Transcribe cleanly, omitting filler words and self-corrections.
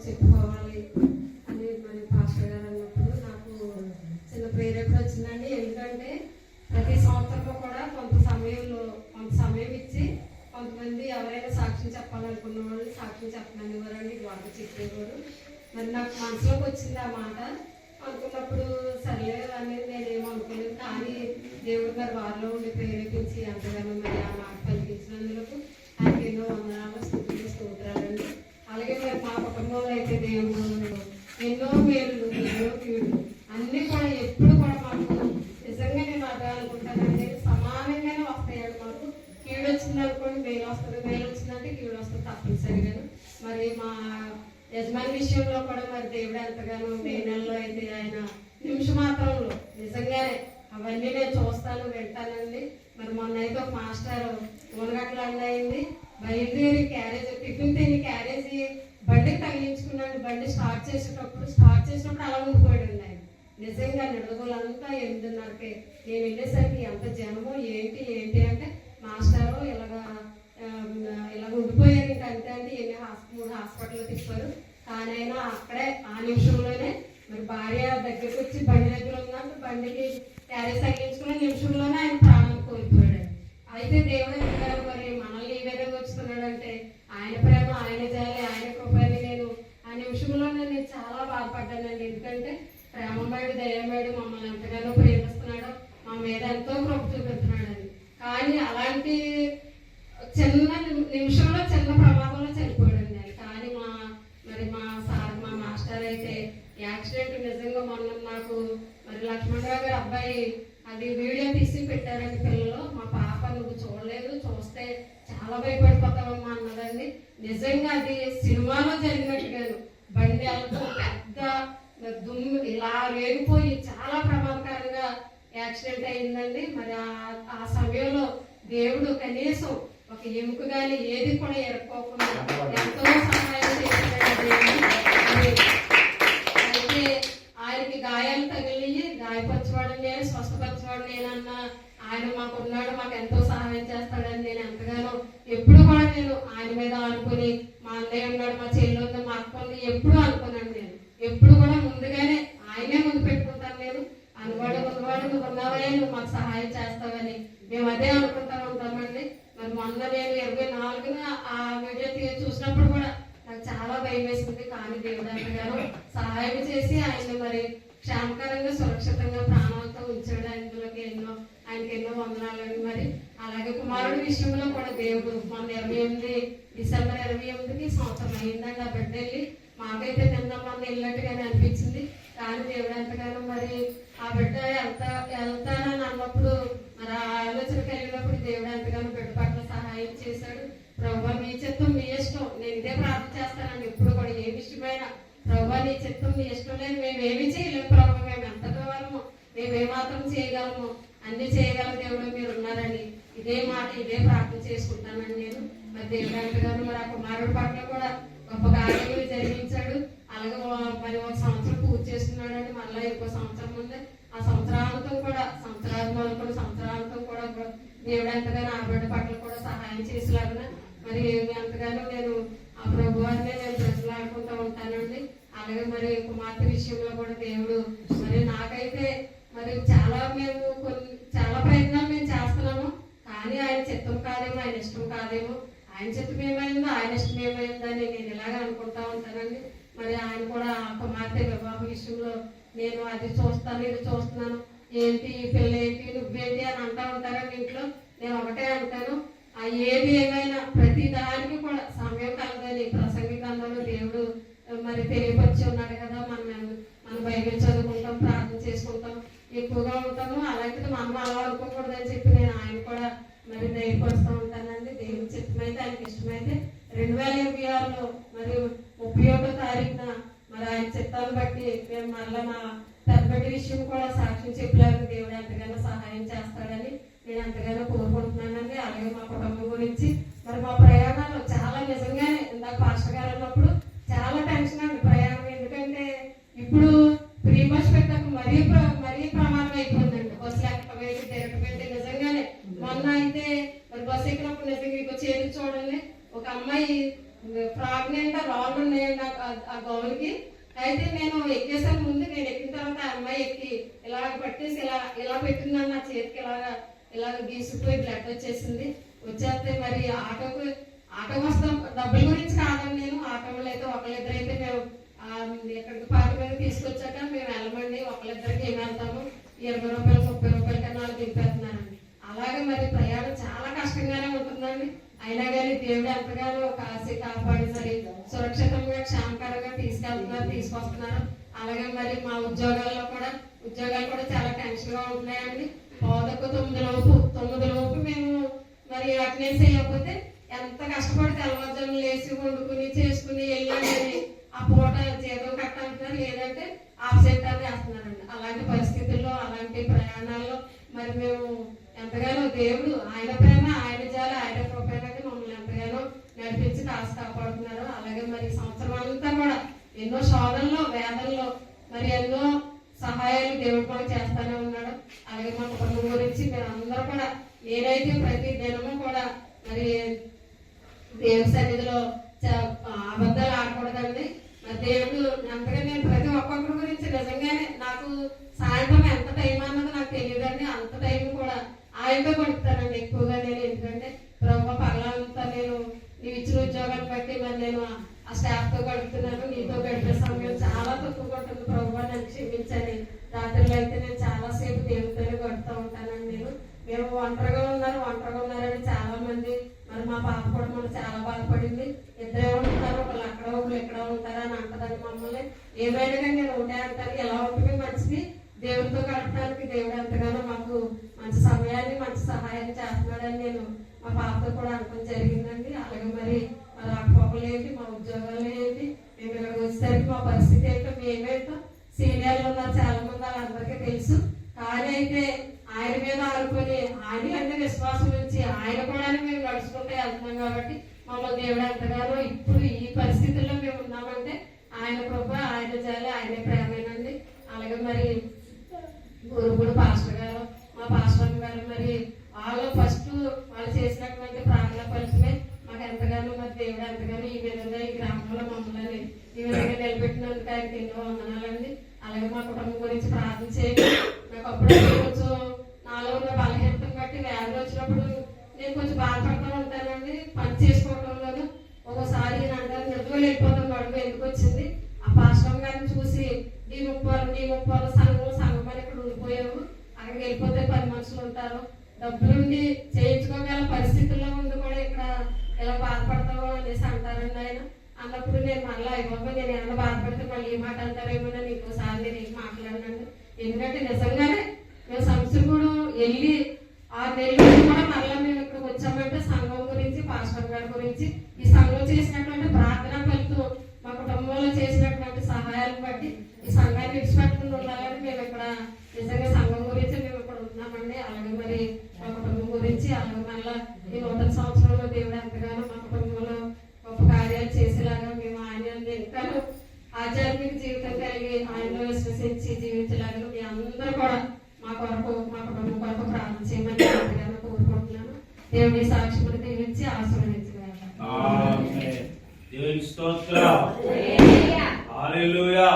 చెప్పుకోవాలి అని మన పాస్టర్ గారు అన్నప్పుడు నాకు చిన్న ప్రేరేపణ వచ్చిందండి. ఎందుకంటే ప్రతి సంవత్సరంలో కూడా కొంత సమయం ఇచ్చి కొంతమంది ఎవరైనా సాక్ష్యం చెప్పాలనుకున్న వాళ్ళు సాక్ష్యం చెప్పమనేవారండి, వాళ్ళు చెప్పేవారు. మరి నాకు మనసులోకి వచ్చింది ఆ మాట. అనుకున్నప్పుడు సర్లే అనేది నేనేమో అనుకోలేదు, కానీ దేవుడు మరి వారిలో ఉండి ప్రేరేపించి అంతగానో మరి ఆ మాట పలికించినందుకు ఆయనకి ఎన్నో వందనాలు స్తోత్రాలండి. అలాగే మరి మా కుటుంబంలో అయితే దేవుడు ఎన్నో మేలు ఎన్నో కీడు అన్నీ కూడా ఎప్పుడు కూడా మాకు నిజంగా నేను అదే అనుకుంటానండి, సమానంగానే వస్తాయండి. మాకు కీడు వచ్చింది అనుకోండి మేలు వస్తుంది, మేలు వచ్చిందంటే కీడు వస్తుంది తప్పనిసరిగాను. మరి మా యజమాని విషయంలో కూడా మరి దేవుడు ఎంతగానో మే నెలలో అయితే ఆయన నిమిషమాత్రంలో నిజంగానే అవన్నీ నేను చూస్తాను వింటానండి. మరి మొన్న అయితే ఒక మాస్టర్ ఊరగట్ల అయింది బయలుదేరి క్యారేజ్ టిఫిన్ తిని క్యారేజీ బండికి తగిలించుకున్నాడు. బండి స్టార్ట్ చేసినప్పుడు అలా ఉండిపోయాడు ఆయన. నిజంగా నిడదగోలంతా 8:30కి నేను వెళ్ళేసరికి ఎంత జనమో ఏంటి అంటే మాస్టరు ఇలాగ ఉండిపోయారు. ఇంకా అంతే అండి, 3 హాస్పిటల్ తిప్పారు. కానీ అయినా అక్కడే ఆ నిమిషంలోనే మరి భార్య దగ్గరికి వచ్చి బండి దగ్గర ఉన్నట్టు బండికి క్యారేజ్ తగ్గించుకున్న నిమిషంలోనే ఆయన ప్రాణం కోల్పోయాడు. అయితే దేవుడు గారు మరి మనల్ని ఈ విధంగా వచ్చుతున్నాడంటే ఆయన ప్రేమ, ఆయన జాలి, ఆయన కృపని నేను ఆ నిమిషంలో నేను చాలా బాధపడ్డానండి. ఎందుకంటే ప్రేమమేడు దయమేడు మమ్మల్ని ఎంతగానో ప్రేమిస్తున్నాడు, మా మీద ఎంతో కృప చూపెడుతున్నాడని. కానీ అలాంటి చిన్న నిమిషంలో చిన్న ప్రమాదంలో చనిపోయాడండి ఆయన. కానీ మా మాస్టర్ అయితే యాక్సిడెంట్ నిజంగా మొన్న నాకు మరి లక్ష్మణరావు గారి అబ్బాయి అది వీడియో తీసి పెట్టారండి పిల్లలు. మా పాప నువ్వు చూడలేదు, చూస్తే చాలా భయపడిపోతావమ్మా అన్నదండి. నిజంగా అది సినిమాలో జరిగినట్టుగాను బండి వెళ్తూ పెద్ద దుమ్ము ఇలా రేగిపోయి చాలా ప్రమాదకరంగా యాక్సిడెంట్ అయిందండి. మరి ఆ సమయంలో దేవుడు కనీసం ఒక ఎముక కానీ ఏది కూడా ఎరుక్కోకుండా ఎంతో సహాయం చేశాడు. అయితే ఆయనకి గాయాలు తగిలి గాయపరచవాడు నేను, స్వస్థపరచవాడు నేనన్న ఆయన మాకున్నాడు, మాకు ఎంతో సహాయం చేస్తాడని నేను ఎంతగానో ఎప్పుడు కూడా నేను ఆయన మీద అనుకుని, మా అన్నయ్య ఉన్నాడు, మా చెల్లి ఉంది, మా అక్క ఉంది, ఎప్పుడు అనుకున్నాను. నేను ఎప్పుడు కూడా ముందుగానే ఆయనే ముందు పెట్టుకుంటాను. నేను అనువాడు నువ్వు ఉన్నావే, నువ్వు మాకు సహాయం చేస్తావని మేము అదే అనుకుంటా ఉంటామండి. మరి మొన్న నేను 24న ఆ వీడియో చూసినప్పుడు కూడా నాకు చాలా భయం వేసింది. కానీ దేవుడు అంతగానో సహాయం చేసి ఆయన మరి క్షేమకరంగా సురక్షితంగా ప్రాణాలతో ఉంచాడు. ఆయనకి ఎన్నో వందనాలండి. మరి అలాగే కుమారుడి విషయంలో కూడా దేవుడు మొన్న 28 డిసెంబర్ 28కి సంవత్సరం అయిందండి ఆ బిడ్డ వెళ్ళి. మాకైతే నిన్న మొన్న వెళ్ళినట్టుగానే అనిపించింది. కానీ దేవుడు ఎంతగానో మరి ఆ బిడ్డ వెళ్తానని అన్నప్పుడు మరి ఆ ఆలోచన కలిగినప్పుడు దేవుడు ఎంతగానో బిడ్డ పట్ల సహాయం చేశాడు. ప్రభువా మీ చిత్తం మీ ఇష్టం, నేను ఇదే ప్రార్థన చేస్తానండి ఎప్పుడు కూడా ఏ విషయమైనా. ప్రభువా నీ చిత్తం నీ ఇష్టం లేదు, మేమేమీ చేయలేము ప్రభు, మేము ఎంత కావాలమో మేమేమాత్రం చేయగలము, అన్ని చేయగల దేవుడు మీరు ఉన్నారని ఇదే మాట ఇదే ప్రార్థన చేసుకుంటానండి నేను. మరి దేవుడు ఎంతగానో మరి ఆ కుమారుడి పట్ల కూడా గొప్ప కార్యములు జరిగించాడు. అలాగే మరి 1 సంవత్సరం పూర్తి చేసుకున్నాడండి. మళ్ళీ ఇంకో సంవత్సరం ఉంది. ఆ సంవత్సరాంతం కూడా సంవత్సరాంతం కూడా దేవుడు ఎంతగానో ఆ బిడ్డ పట్ల కూడా సహాయం చేసేలాగా మరి ఎంతగానో నేను ఆ ప్రభువారినే నేను ప్రజలాడుకుంటూ ఉంటానండి. అలాగే మరి కుమార్తె విషయంలో కూడా దేవుడు మరి నాకైతే మరి చాలా ప్రయత్నాలు మేము చేస్తున్నాము. కానీ ఆయన చిత్తం కాదేమో, ఆయన ఇష్టం కాదేమో, ఆయన చిత్తం ఏమైందో ఆయన ఇష్టం ఏమైందో అని నేను ఇలాగ అనుకుంటా ఉంటానండి. మరి ఆయన కూడా కుమార్తె వివాహ విషయంలో నేను అది చూస్తాను ఇది చూస్తున్నాను, ఏంటి పిల్ల ఏంటి నువ్వేంటి అని అంటా ఉంటారని ఇంట్లో. నేను ఒకటే అంటాను, ఏది ఏమైనా ప్రతి దానికి కూడా సమయం కలదని ప్రసంగి గ్రంథంలో దేవుడు మరి తెలియపరిచి ఉన్నాడు కదా. మనం బైబిల్ చదువుకుంటాం, ప్రార్థన చేసుకుంటాం, ఎక్కువగా ఉంటాము. అలాంటిది మనం అలా అనుకోకూడదని చెప్పి నేను ఆయన కూడా మరి ధైర్యపరుస్తూ ఉంటానండి. దేవుడి చిత్తమైతే ఆయనకి ఇష్టమైతే 2026లో మరి 31వ తారీఖున మరి ఆయన చిత్తాన్ని బట్టి మేము మళ్ళీ మా పెద్దబడి విషయం కూడా సాక్ష్యం చెప్పలేక దేవుడు ఎంతగానో సహాయం చేస్తాడని నేను ఎంతగానో కోరుకుంటున్నానండి. అలాగే మా కుటుంబం గురించి మరి మా ప్రయాణాలు చాలా నిజంగానే ఇందాక పాస్టర్ గారు అన్నప్పుడు చాలా టెన్షన్ అండి ప్రయాణం. ఎందుకంటే ఇప్పుడు ఫ్రీ బస్ పెట్టక మరీ ప్రమాదం అయిపోయిందండి. బస్సు ఎక్కకపోయింది తిరగకపోయింది. నిజంగానే మొన్న అయితే మరి బస్సు ఎక్కినప్పుడు నిజంగా ఇంకో చేతి చూడండి, ఒక అమ్మాయి ప్రెగ్నెంట్ రాళ్ళు ఉన్నాయండి ఆ గౌన్కి. అయితే నేను ఎక్కేసాను. ముందు నేను ఎక్కిన తర్వాత ఆ అమ్మాయి ఎక్కి ఇలా పట్టేసి ఇలా పెట్టిందని నా చేతికి ఇలాగ గీసుకుపోయి బ్లడ్ వచ్చేసింది. వచ్చేస్తే మరి ఆటో వస్తాం డబ్బుల గురించి కాదండి. నేను ఆటోలో అయితే ఒకళ్ళిద్దరైతే మేము ఎక్కడికి పార్టీ మీద తీసుకొచ్చాక మేము వెళ్ళమండి, ఒకళ్ళిద్దరికి ఏమి వెళ్తాము, 20 రూపాయలు 30 రూపాయల కన్నా వాళ్ళు దింపేస్తున్నారండి. అలాగే మరి ప్రయాణం చాలా కష్టంగానే ఉంటుందండి. అయినా కానీ దేవుడు ఎంతగానో కాసి కాపాడి సరే సురక్షితంగా క్షేమకరంగా తీసుకొస్తున్నారు. అలాగే మరి మా ఉద్యోగాలు కూడా చాలా టెన్షన్ గా ఉంటున్నాయండి. 9 లోపు మేము మరి అటెండెన్స్ వేయకపోతే ఎంత కష్టపడి తెల్లవారుజామున లేచి వండుకుని చేసుకుని వెళ్ళండి, ఆ పూట జీతం కట్టాలంటున్నారు, లేదంటే ఆబ్సెంట్ అని వేస్తున్నారండి. అలాంటి పరిస్థితుల్లో అలాంటి ప్రయాణాల్లో మరి మేము ఎంతగానో దేవుడు ఆయన ప్రేమ ఆయన జాలి ఆయన కృపైనది మమ్మల్ని ఎంతగానో నడిపించి కాపాడుతున్నారు. అలాగే మరి సంవత్సరం అంతా కూడా ఎన్నో శోధనలో వేదనలో మరి ఎన్నో సహాయాలు దేవుడు కూడా చేస్తానే ఉన్నాడు. అలాగే మా కుటుంబం గురించి మీరు అందరూ కూడా నేనైతే ప్రతి దినము కూడా మరి దేవుడి సన్నిధిలో అబద్ధాలు ఆడకూడదండి. మరి దేవుడు అంతగా నేను ప్రతి ఒక్కొక్కరి గురించి నిజంగానే నాకు సాయంత్రం ఎంత టైం అన్నది నాకు తెలియదండి. అంత టైం కూడా ఆయనతో గడుపుతానండి ఎక్కువగా నేను. ఎందుకంటే ప్రభు పగలంతా నేను నీవు ఇచ్చిన ఉద్యోగాన్ని బట్టి మరి నేను ఆ స్టాఫ్ తో గడుపుతున్నాను. నీతో గడిపే సమయం చాలా తక్కువగా ఉంటుంది. ప్రభు నన్ను క్షమించండి. రాత్రిలో అయితే నేను చాలా సేపు దేవుడితోనే గడుపుతూ ఉంటానండి. మేము ఒంటరిగా ఉన్నారని చాలా మంది మరి మా పాప కూడా మనం చాలా బాధపడింది. ఇద్దరే ఉంటారు, ఒకళ్ళు అక్కడ ఒకళ్ళు ఇక్కడ ఉంటారా అని అంటదండి మమ్మల్ని. ఏమైనా కానీ నేను ఉండే అంటాను, ఎలా ఉంటుంది మంచిది దేవుడితో గడపడానికి దేవుడు ఎంతగానో మాకు మంచి సమయాన్ని మంచి సహాయాన్ని చేస్తున్నాడని నేను మా పాపతో కూడా అనుకోవడం జరిగిందండి. అలాగే మరి మా రాకపోకలు ఏంటి, మా ఉద్యోగాలు ఏంటి, మేము ఇక్కడికి వచ్చేసరికి మా పరిస్థితి ఏంటో మేమేంటో సీనియర్లు ఉన్నారు చాలా మంది, వాళ్ళందరికీ తెలుసు. కానీ అయితే ఆయన మీద ఆడుకొని ఆయన అంటే విశ్వాసం నుంచి ఆయన కూడా మేము నడుచుకుంటే వెళ్తున్నాం కాబట్టి మమ్మల్ని దేవుడు ఎంతగానో ఇప్పుడు ఈ పరిస్థితుల్లో మేము ఉన్నామంటే ఆయన కృప ఆయన జాలి ఆయన ప్రేమేనండి. అలాగే మరి గురుగుడు పాస్టర్ గారు మా పాస్టర్ గారు మరి వాళ్ళు ఫస్ట్ వాళ్ళు చేసినటువంటి ప్రార్థన ఫలితమే మాకు ఎంతగానో మరి దేవుడు ఎంతగానో ఈ విధంగా ఈ గ్రామంలో మమ్మల్ని ఈ విధంగా నిలబెట్టినందుకు ఆయనకి ఎన్నో వందనాలండి. అలాగే మా కుటుంబం గురించి ప్రార్థన చేయండి. నాకు అప్పుడు కొంచెం నాలో ఉన్న బలహీనతను బట్టి వ్యాధులు వచ్చినప్పుడు నేను కొంచెం బాధపడుతూ ఉంటానండి. పని చేసుకోవడంలోనూ ఒక్కోసారి అంటారు నిజంగా వెళ్ళిపోతాం అడుగు ఎందుకు వచ్చింది, ఆ పాస్టర్ గారిని చూసి నీ ముప్పాలు సంఘం అని ఇక్కడ ఉండిపోయావు, అక్కడికి వెళ్ళిపోతే 10 మనుషులు ఉంటారు, డబ్బులుండి చేయించుకోగల పరిస్థితుల్లో ఉండి కూడా ఇక్కడ ఎలా బాధపడతావో అనేసి అంటారండి ఆయన. అన్నప్పుడు నేను మళ్ళీ అయిపోయి నేను ఏమైనా బాధపడితే మళ్ళీ ఏ మాట అంటారేమో అని ఇంకోసారి నేను ఏం మాట్లాడినండి. ఎందుకంటే నిజంగానే మేము సంస్థలు వెళ్ళి 6 నెలలు కూడా మళ్ళీ మేము ఇక్కడికి వచ్చామంటే సంఘం గురించి పాస్టర్ గారి గురించి ఈ సంఘం చేసినటువంటి ప్రార్థన ఫలితం మా కుటుంబంలో చేసినటువంటి సహాయాలను బట్టి ఈ సంఘాన్ని విడిచిపెట్టుకుని ఉండాలని మేము ఇక్కడ నిజంగా సంఘం గురించి మేము ఇక్కడ ఉంటున్నామండి. అలాగే మరి మా కుటుంబం గురించి అలాగే మళ్ళీ ఈ 100వ సంవత్సరంలో దేవుడు ఎంతగానో మా కుటుంబంలో గొప్ప కార్యాలు చేసేలాగా మేము ఆయన ఇంకా ఆధ్యాత్మిక జీవితం కలిగి ఆయనలో విశ్వసించి జీవించలాగా మీ అందరూ కూడా మా కుటుంబం కొరకు ప్రార్థన చేయమని ఎంతగానో కోరుకుంటున్నాను. దేవుడి సాక్షిని దీవించి ఆశీర్వదించగలరు. దేవునికి స్తోత్రం. హల్లెలూయా.